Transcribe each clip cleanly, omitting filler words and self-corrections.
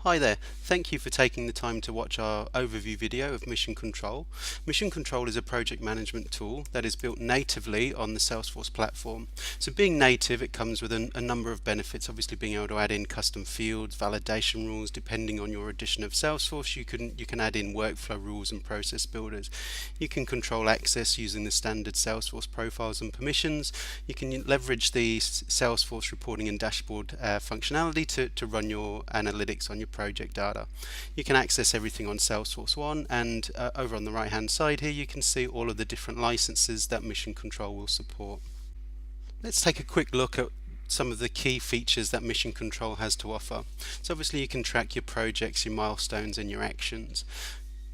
Hi there, thank you for taking the time to watch our overview video of Mission Control. Mission Control is a project management tool that is built natively on the Salesforce platform. So being native, it comes with a number of benefits, obviously being able to add in custom fields, validation rules. Depending on your edition of Salesforce, you can add in workflow rules and process builders. You can control access using the standard Salesforce profiles and permissions. You can leverage the Salesforce reporting and dashboard functionality to run your analytics on your project data. You can access everything on Salesforce One, and over on the right hand side here you can see all of the different licenses that Mission Control will support. Let's take a quick look at some of the key features that Mission Control has to offer. So obviously you can track your projects, your milestones and your actions.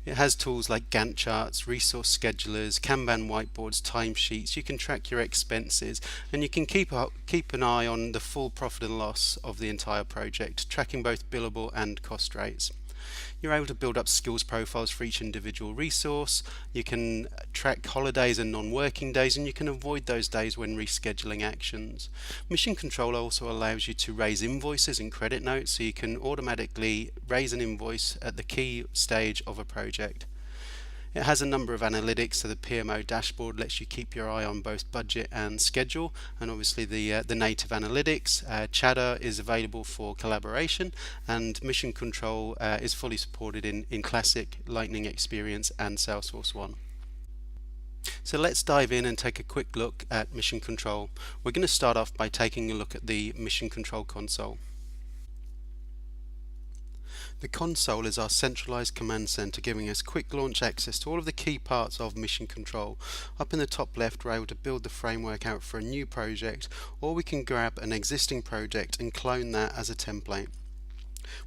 It has tools like Gantt charts, resource schedulers, Kanban whiteboards, timesheets. You can track your expenses, and you can keep an eye on the full profit and loss of the entire project, tracking both billable and cost rates. You're able to build up skills profiles for each individual resource. You can track holidays and non-working days, and you can avoid those days when rescheduling actions. Mission Control also allows you to raise invoices and credit notes, so you can automatically raise an invoice at the key stage of a project. It has a number of analytics, so the PMO Dashboard lets you keep your eye on both budget and schedule, and obviously the native analytics. Chatter is available for collaboration, and Mission Control is fully supported in Classic, Lightning Experience and Salesforce One. So let's dive in and take a quick look at Mission Control. We're going to start off by taking a look at the Mission Control console. The console is our centralized command center, giving us quick launch access to all of the key parts of Mission Control. Up in the top left, we're able to build the framework out for a new project, or we can grab an existing project and clone that as a template.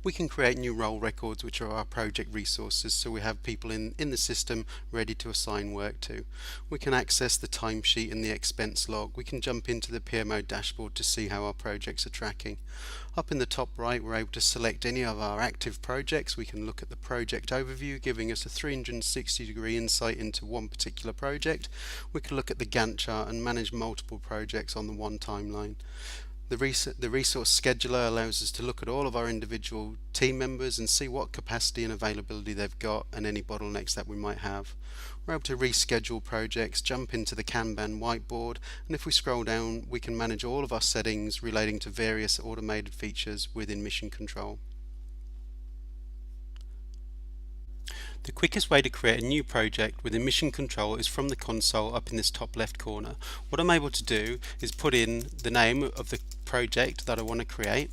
We can create new role records, which are our project resources, so we have people in the system ready to assign work to. We can access the timesheet and the expense log. We can jump into the PMO dashboard to see how our projects are tracking. Up in the top right, we're able to select any of our active projects. We can look at the project overview, giving us a 360-degree insight into one particular project. We can look at the Gantt chart and manage multiple projects on the one timeline. The resource scheduler allows us to look at all of our individual team members and see what capacity and availability they've got and any bottlenecks that we might have. We're able to reschedule projects, jump into the Kanban whiteboard, and if we scroll down, we can manage all of our settings relating to various automated features within Mission Control. The quickest way to create a new project within Mission Control is from the console up in this top left corner. What I'm able to do is put in the name of the project that I want to create,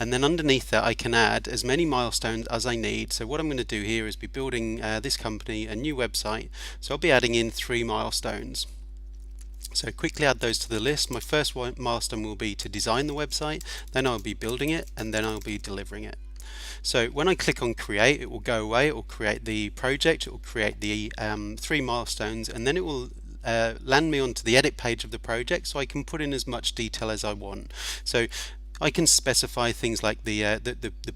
and then underneath that I can add as many milestones as I need. So what I'm going to do here is be building this company a new website, so I'll be adding in 3 milestones. So quickly add those to the list. My first milestone will be to design the website, then I'll be building it, and then I'll be delivering it. So when I click on create, it will go away, it will create the project, it will create the 3 milestones, and then it will land me onto the edit page of the project, so I can put in as much detail as I want. So I can specify things like the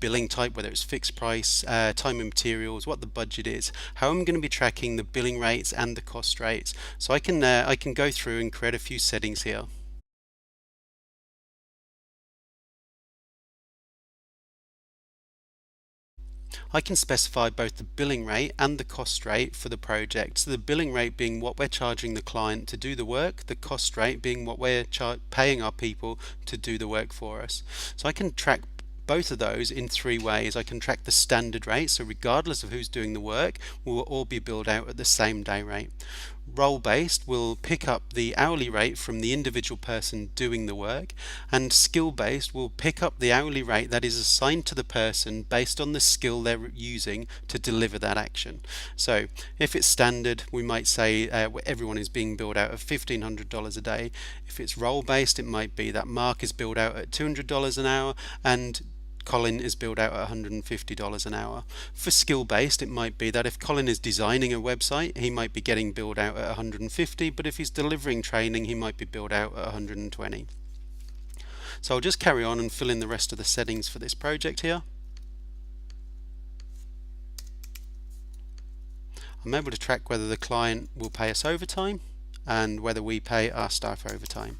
billing type, whether it's fixed price, time and materials, what the budget is, how I'm going to be tracking the billing rates and the cost rates. So I can go through and create a few settings here. I can specify both the billing rate and the cost rate for the project. So the billing rate being what we're charging the client to do the work, the cost rate being what we're paying our people to do the work for us. So I can track both of those in 3 ways. I can track the standard rate, so regardless of who's doing the work, we will all be billed out at the same day rate. Role-based will pick up the hourly rate from the individual person doing the work, and skill-based will pick up the hourly rate that is assigned to the person based on the skill they're using to deliver that action. So if it's standard, we might say everyone is being billed out at $1,500 a day. If it's role-based, it might be that Mark is billed out at $200 an hour and Colin is billed out at $150 an hour. For skill-based, it might be that if Colin is designing a website, he might be getting billed out at $150, but if he's delivering training, he might be billed out at $120. So I'll just carry on and fill in the rest of the settings for this project here. I'm able to track whether the client will pay us overtime and whether we pay our staff overtime.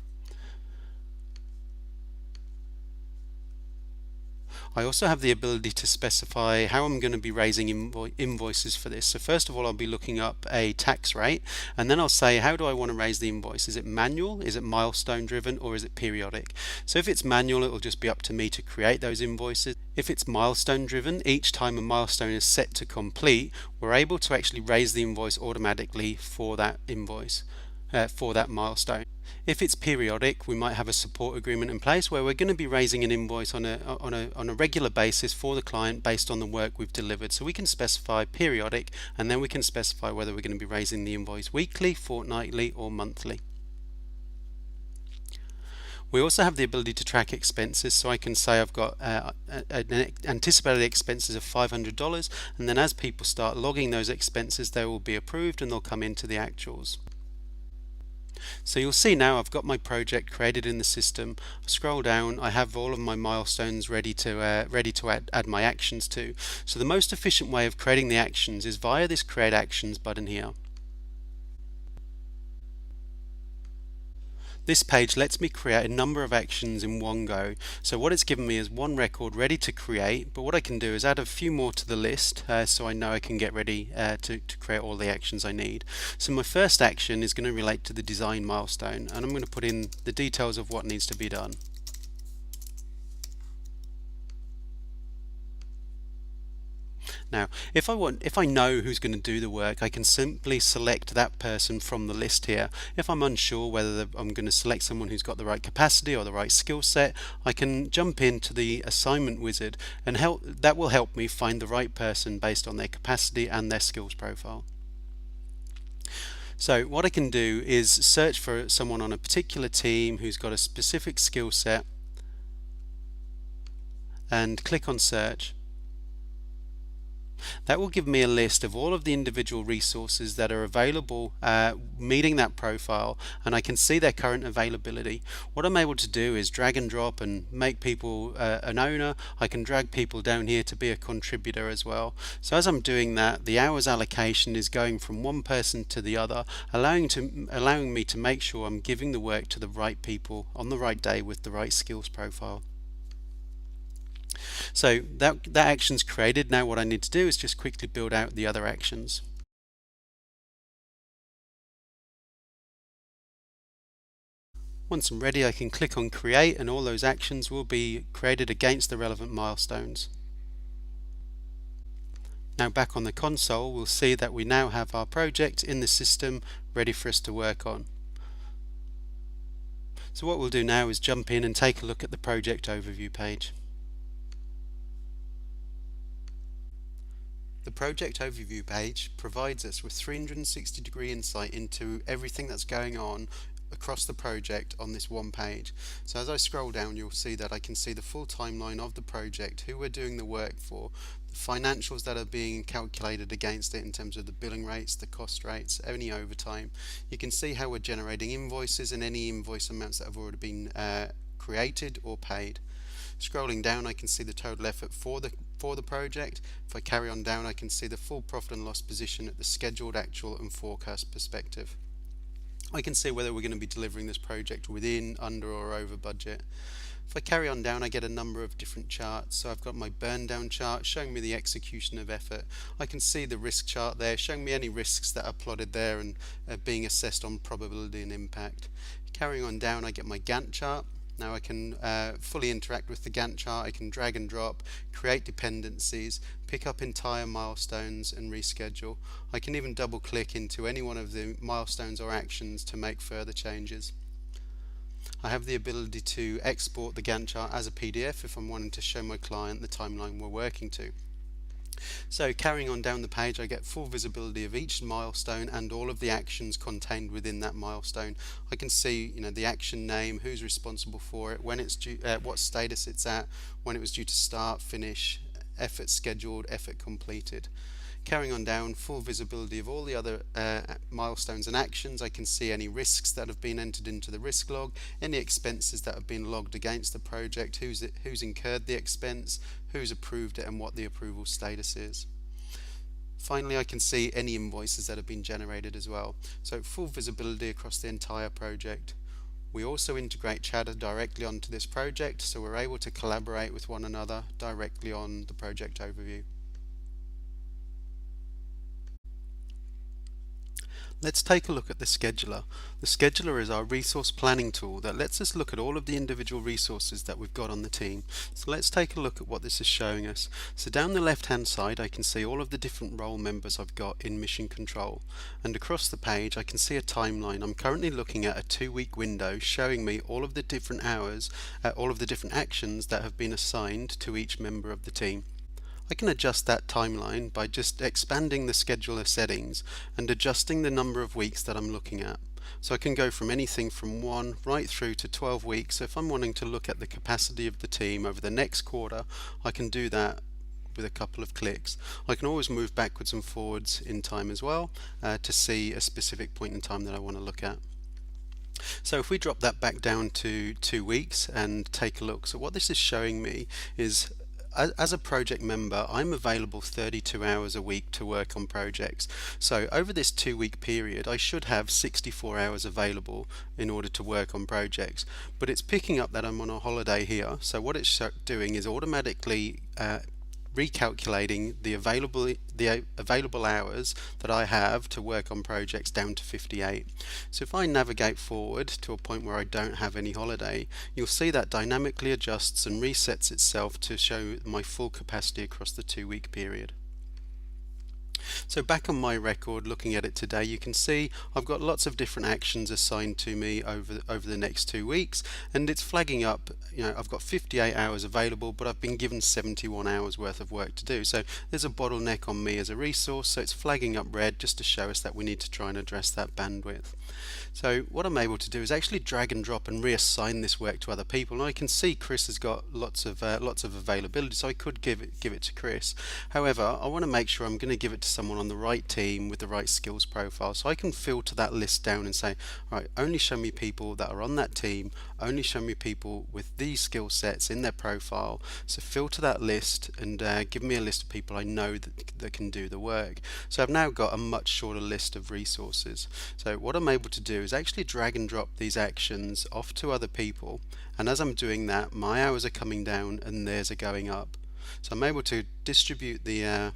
I also have the ability to specify how I'm going to be raising invoices for this. So first of all, I'll be looking up a tax rate, and then I'll say, how do I want to raise the invoice? Is it manual, is it milestone driven, or is it periodic? So if it's manual, it will just be up to me to create those invoices. If it's milestone driven, each time a milestone is set to complete, we're able to actually raise the invoice automatically for that invoice, for that milestone. If it's periodic, we might have a support agreement in place where we're going to be raising an invoice on a regular basis for the client based on the work we've delivered. So we can specify periodic, and then we can specify whether we're going to be raising the invoice weekly, fortnightly, or monthly. We also have the ability to track expenses, so I can say I've got anticipated expenses of $500, and then as people start logging those expenses, they will be approved and they'll come into the actuals. So you'll see now I've got my project created in the system. I scroll down, I have all of my milestones ready to add my actions to. So the most efficient way of creating the actions is via this Create Actions button here. This page lets me create a number of actions in one go. So what it's given me is one record ready to create, but what I can do is add a few more to the list so I know I can get ready to create all the actions I need. So my first action is going to relate to the design milestone, and I'm going to put in the details of what needs to be done. Now, if I know who's going to do the work, I can simply select that person from the list here. If I'm unsure whether I'm going to select someone who's got the right capacity or the right skill set, I can jump into the assignment wizard, and that will help me find the right person based on their capacity and their skills profile. So what I can do is search for someone on a particular team who's got a specific skill set and click on search. That will give me a list of all of the individual resources that are available meeting that profile, and I can see their current availability. What I'm able to do is drag and drop and make people an owner. I can drag people down here to be a contributor as well. So as I'm doing that, the hours allocation is going from one person to the other, allowing me to make sure I'm giving the work to the right people on the right day with the right skills profile. So that action's created. Now what I need to do is just quickly build out the other actions. Once I'm ready, I can click on create, and all those actions will be created against the relevant milestones. Now back on the console, we'll see that we now have our project in the system ready for us to work on. So what we'll do now is jump in and take a look at the project overview page. The project overview page provides us with 360-degree insight into everything that's going on across the project on this one page. So as I scroll down, you'll see that I can see the full timeline of the project, who we're doing the work for, the financials that are being calculated against it in terms of the billing rates, the cost rates, any overtime. You can see how we're generating invoices and any invoice amounts that have already been created or paid. Scrolling down, I can see the total effort for the project. If I carry on down, I can see the full profit and loss position at the scheduled, actual and forecast perspective. I can see whether we're going to be delivering this project within, under or over budget. If I carry on down, I get a number of different charts. So I've got my burn down chart showing me the execution of effort. I can see the risk chart there showing me any risks that are plotted there and being assessed on probability and impact. Carrying on down, I get my Gantt chart. Now I can fully interact with the Gantt chart. I can drag and drop, create dependencies, pick up entire milestones and reschedule. I can even double click into any one of the milestones or actions to make further changes. I have the ability to export the Gantt chart as a PDF if I'm wanting to show my client the timeline we're working to. So carrying on down the page, I get full visibility of each milestone and all of the actions contained within that milestone. I can see, the action name, who's responsible for it, when it's due, what status it's at, when it was due to start, finish, effort scheduled, effort completed. Carrying on down, full visibility of all the other milestones and actions. I can see any risks that have been entered into the risk log, any expenses that have been logged against the project, who's incurred the expense, who's approved it and what the approval status is. Finally, I can see any invoices that have been generated as well. So full visibility across the entire project. We also integrate Chatter directly onto this project, so we're able to collaborate with one another directly on the project overview. Let's take a look at the scheduler. The scheduler is our resource planning tool that lets us look at all of the individual resources that we've got on the team. So let's take a look at what this is showing us. So down the left hand side I can see all of the different role members I've got in Mission Control, and across the page I can see a timeline. I'm currently looking at a 2-week window showing me all of the different hours, all of the different actions that have been assigned to each member of the team. I can adjust that timeline by just expanding the scheduler settings and adjusting the number of weeks that I'm looking at. So I can go from anything from 1 right through to 12 weeks. So if I'm wanting to look at the capacity of the team over the next quarter, I can do that with a couple of clicks. I can always move backwards and forwards in time as well to see a specific point in time that I want to look at. So if we drop that back down to 2 weeks and take a look, so what this is showing me is as a project member, I'm available 32 hours a week to work on projects. So over this 2-week period, I should have 64 hours available in order to work on projects. But it's picking up that I'm on a holiday here. So what it's doing is automatically recalculating the available hours that I have to work on projects down to 58. So if I navigate forward to a point where I don't have any holiday, you'll see that dynamically adjusts and resets itself to show my full capacity across the 2-week period. So back on my record, looking at it today, you can see I've got lots of different actions assigned to me over the next 2 weeks, and it's flagging up, I've got 58 hours available, but I've been given 71 hours worth of work to do. So there's a bottleneck on me as a resource, so it's flagging up red just to show us that we need to try and address that bandwidth. So what I'm able to do is actually drag and drop and reassign this work to other people, and I can see Chris has got lots of availability, so I could give it to Chris. However, I want to make sure I'm going to give it to someone on the right team with the right skills profile, so I can filter that list down and say, right, only show me people that are on that team, only show me people with these skill sets in their profile. So filter that list and give me a list of people I know that can do the work. So I've now got a much shorter list of resources. So what I'm able to do is actually drag and drop these actions off to other people, and as I'm doing that, my hours are coming down and theirs are going up. So I'm able to distribute the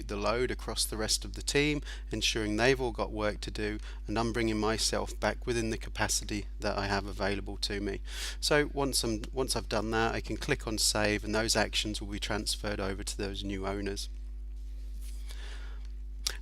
load across the rest of the team, ensuring they've all got work to do, and I'm bringing myself back within the capacity that I have available to me. So once I've done that, I can click on save, and those actions will be transferred over to those new owners.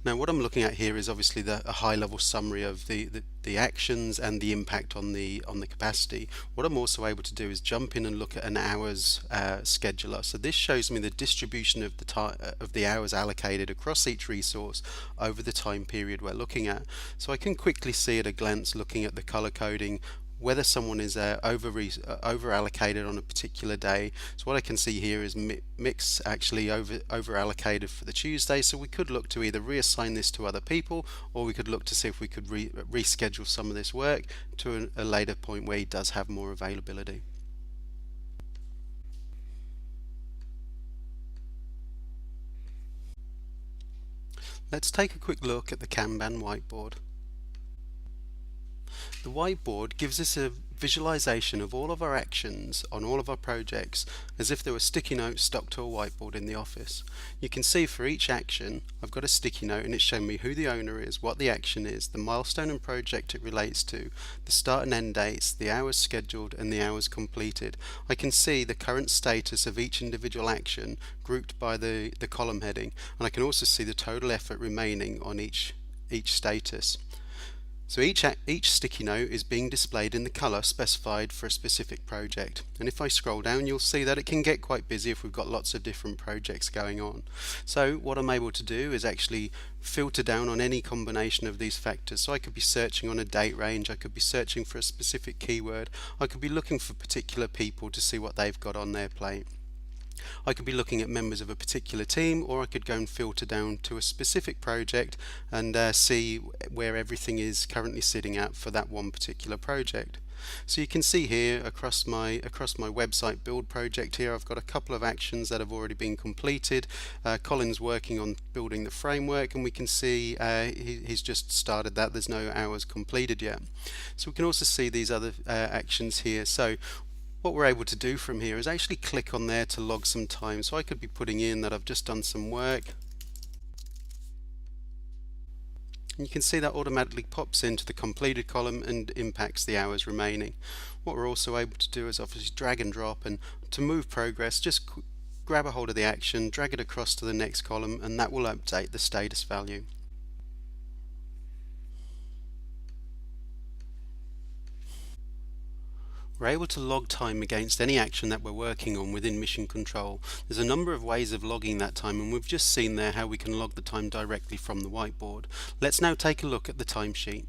Now what I'm looking at here is obviously a high-level summary of the actions and the impact on the capacity. What I'm also able to do is jump in and look at an hours scheduler. So this shows me the distribution of the hours allocated across each resource over the time period we're looking at. So I can quickly see at a glance, looking at the color coding, whether someone is over allocated on a particular day. So what I can see here is mix actually over allocated for the Tuesday, so we could look to either reassign this to other people, or we could look to see if we could reschedule some of this work to a later point where he does have more availability. Let's take a quick look at the Kanban whiteboard. The whiteboard gives us a visualization of all of our actions on all of our projects as if there were sticky notes stuck to a whiteboard in the office. You can see for each action I've got a sticky note, and it's showing me who the owner is, what the action is, the milestone and project it relates to, the start and end dates, the hours scheduled and the hours completed. I can see the current status of each individual action grouped by the column heading, and I can also see the total effort remaining on each status. So each sticky note is being displayed in the colour specified for a specific project, and if I scroll down you'll see that it can get quite busy if we've got lots of different projects going on. So what I'm able to do is actually filter down on any combination of these factors. So I could be searching on a date range, I could be searching for a specific keyword, I could be looking for particular people to see what they've got on their plate. I could be looking at members of a particular team, or I could go and filter down to a specific project and see where everything is currently sitting at for that one particular project. So you can see here across my website build project here, I've got a couple of actions that have already been completed. Colin's working on building the framework, and we can see he's just started that. There's no hours completed yet. So we can also see these other actions here. So what we're able to do from here is actually click on there to log some time. So I could be putting in that I've just done some work. And you can see that automatically pops into the completed column and impacts the hours remaining. What we're also able to do is obviously drag and drop, and to move progress, just grab a hold of the action, drag it across to the next column, and that will update the status value. We're able to log time against any action that we're working on within Mission Control. There's a number of ways of logging that time, and we've just seen there how we can log the time directly from the whiteboard. Let's now take a look at the timesheet.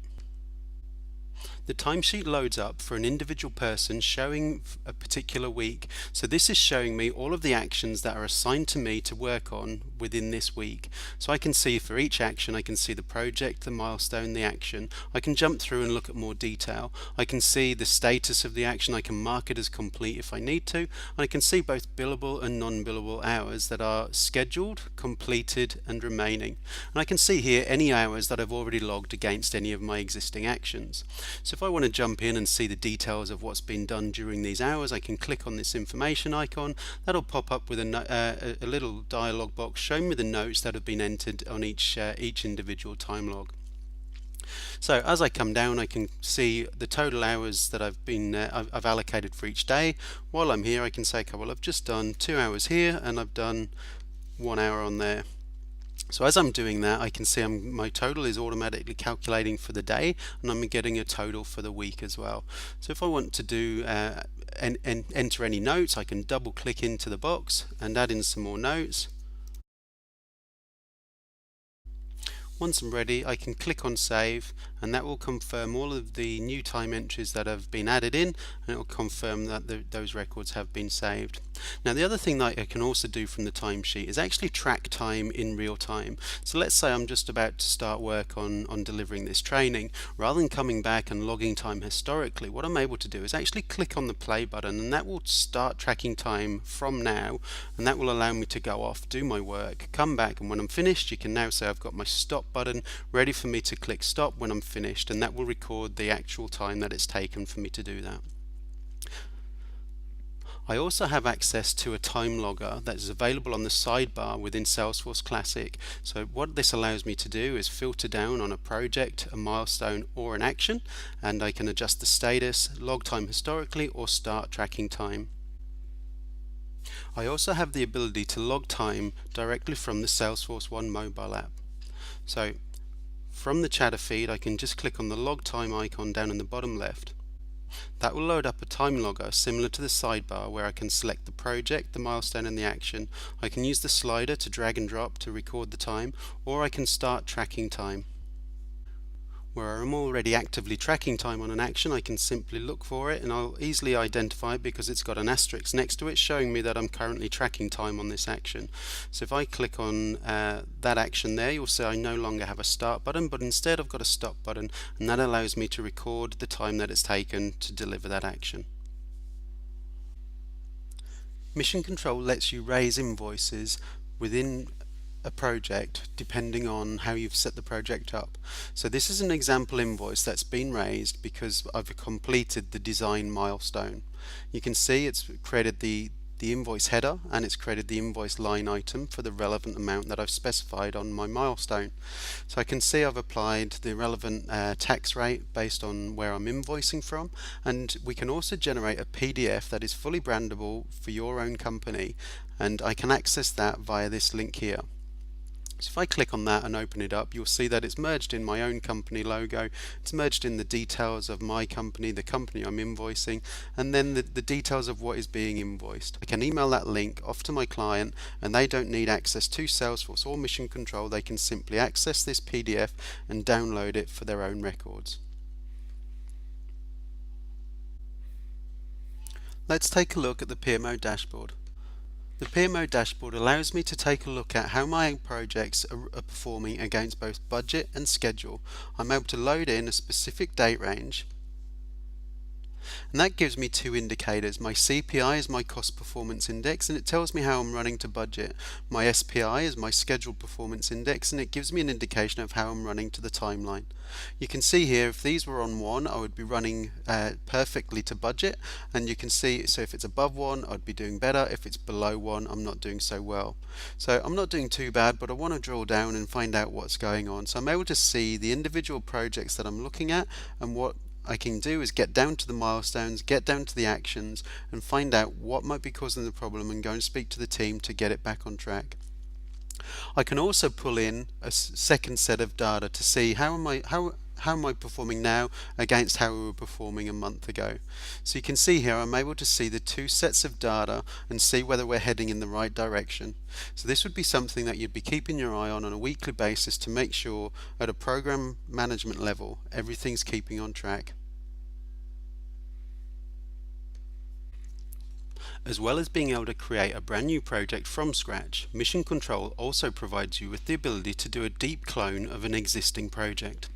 The timesheet loads up for an individual person showing a particular week. So this is showing me all of the actions that are assigned to me to work on within this week. So I can see for each action, I can see the project, the milestone, the action. I can jump through and look at more detail. I can see the status of the action. I can mark it as complete if I need to. And I can see both billable and non-billable hours that are scheduled, completed, and remaining. And I can see here any hours that I've already logged against any of my existing actions. So if I want to jump in and see the details of what's been done during these hours, I can click on this information icon. That'll pop up with a little dialog box showing me the notes that have been entered on each individual time log. So as I come down, I can see the total hours that I've allocated for each day. While I'm here, I can say, okay, well, I've just done 2 hours here and I've done 1 hour on there. So as I'm doing that, I can see my total is automatically calculating for the day, and I'm getting a total for the week as well. So if I want to do and enter any notes, I can double click into the box and add in some more notes. Once I'm ready, I can click on save, and that will confirm all of the new time entries that have been added in, and it will confirm that those records have been saved. Now the other thing that I can also do from the timesheet is actually track time in real time. So let's say I'm just about to start work on delivering this training. Rather than coming back and logging time historically, what I'm able to do is actually click on the play button, and that will start tracking time from now, and that will allow me to go off, do my work, come back, and when I'm finished, you can now say I've got my stop button ready for me to click stop when I'm finished, and that will record the actual time that it's taken for me to do that. I also have access to a time logger that is available on the sidebar within Salesforce Classic. So what this allows me to do is filter down on a project, a milestone, or an action, and I can adjust the status, log time historically, or start tracking time. I also have the ability to log time directly from the Salesforce One mobile app. So from the chatter feed, I can just click on the log time icon down in the bottom left. That will load up a time logger similar to the sidebar, where I can select the project, the milestone, and the action. I can use the slider to drag and drop to record the time, or I can start tracking time. Where I'm already actively tracking time on an action, I can simply look for it, and I'll easily identify it because it's got an asterisk next to it showing me that I'm currently tracking time on this action. So if I click on that action there, you'll see I no longer have a start button, but instead I've got a stop button, and that allows me to record the time that it's taken to deliver that action. Mission Control lets you raise invoices within a project depending on how you've set the project up. So this is an example invoice that's been raised because I've completed the design milestone. You can see it's created the invoice header, and it's created the invoice line item for the relevant amount that I've specified on my milestone. So I can see I've applied the relevant tax rate based on where I'm invoicing from, and we can also generate a PDF that is fully brandable for your own company, and I can access that via this link here. So if I click on that and open it up, you'll see that it's merged in my own company logo, it's merged in the details of my company, the company I'm invoicing, and then the details of what is being invoiced. I can email that link off to my client, and they don't need access to Salesforce or Mission Control. They can simply access this PDF and download it for their own records. Let's take a look at the PMO Dashboard. The PMO Dashboard allows me to take a look at how my projects are performing against both budget and schedule. I'm able to load in a specific date range, And that gives me two indicators. My CPI is my cost performance index, and it tells me how I'm running to budget. My SPI is my scheduled performance index, and it gives me an indication of how I'm running to the timeline. You can see here if these were on 1, I would be running perfectly to budget, and you can see, so if it's above 1, I'd be doing better. If it's below 1, I'm not doing so well. So I'm not doing too bad, but I want to drill down and find out what's going on. So I'm able to see the individual projects that I'm looking at, and what I can do is get down to the milestones, get down to the actions, and find out what might be causing the problem and go and speak to the team to get it back on track. I can also pull in a second set of data to see how am I performing now against how we were performing a month ago. So you can see here I'm able to see the two sets of data and see whether we're heading in the right direction. So this would be something that you'd be keeping your eye on a weekly basis to make sure at a program management level everything's keeping on track. As well as being able to create a brand new project from scratch, Mission Control also provides you with the ability to do a deep clone of an existing project.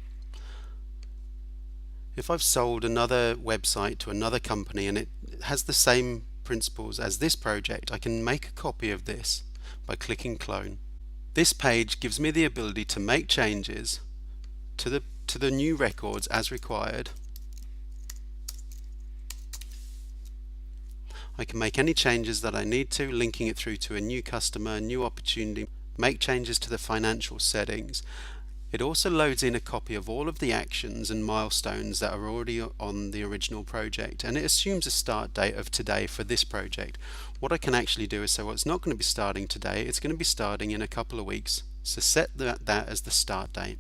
If I've sold another website to another company and it has the same principles as this project, I can make a copy of this by clicking clone. This page gives me the ability to make changes to the new records as required. I can make any changes that I need to, linking it through to a new customer, a new opportunity, make changes to the financial settings. It also loads in a copy of all of the actions and milestones that are already on the original project, and it assumes a start date of today for this project. What I can actually do is say, well, it's not going to be starting today, it's going to be starting in a couple of weeks. So set that as the start date.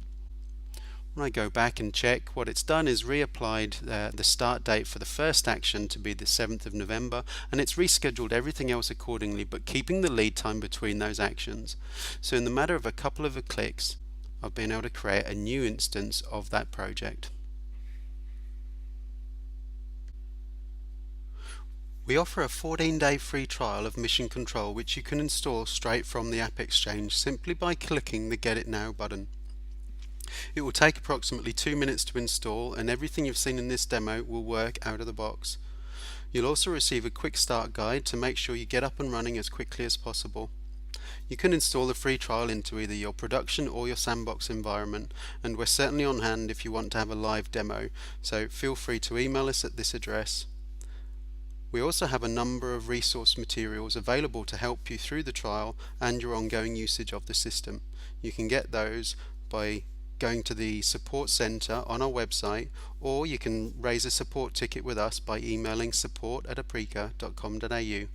When I go back and check, what it's done is reapplied the start date for the first action to be the 7th of November, and it's rescheduled everything else accordingly, but keeping the lead time between those actions. So in the matter of a couple of clicks, I've been able to create a new instance of that project. We offer a 14-day free trial of Mission Control, which you can install straight from the App Exchange simply by clicking the Get It Now button. It will take approximately 2 minutes to install, and everything you've seen in this demo will work out of the box. You'll also receive a quick start guide to make sure you get up and running as quickly as possible. You can install the free trial into either your production or your sandbox environment, and we're certainly on hand if you want to have a live demo, so feel free to email us at this address. We also have a number of resource materials available to help you through the trial and your ongoing usage of the system. You can get those by going to the support center on our website, or you can raise a support ticket with us by emailing support@aprika.com.au.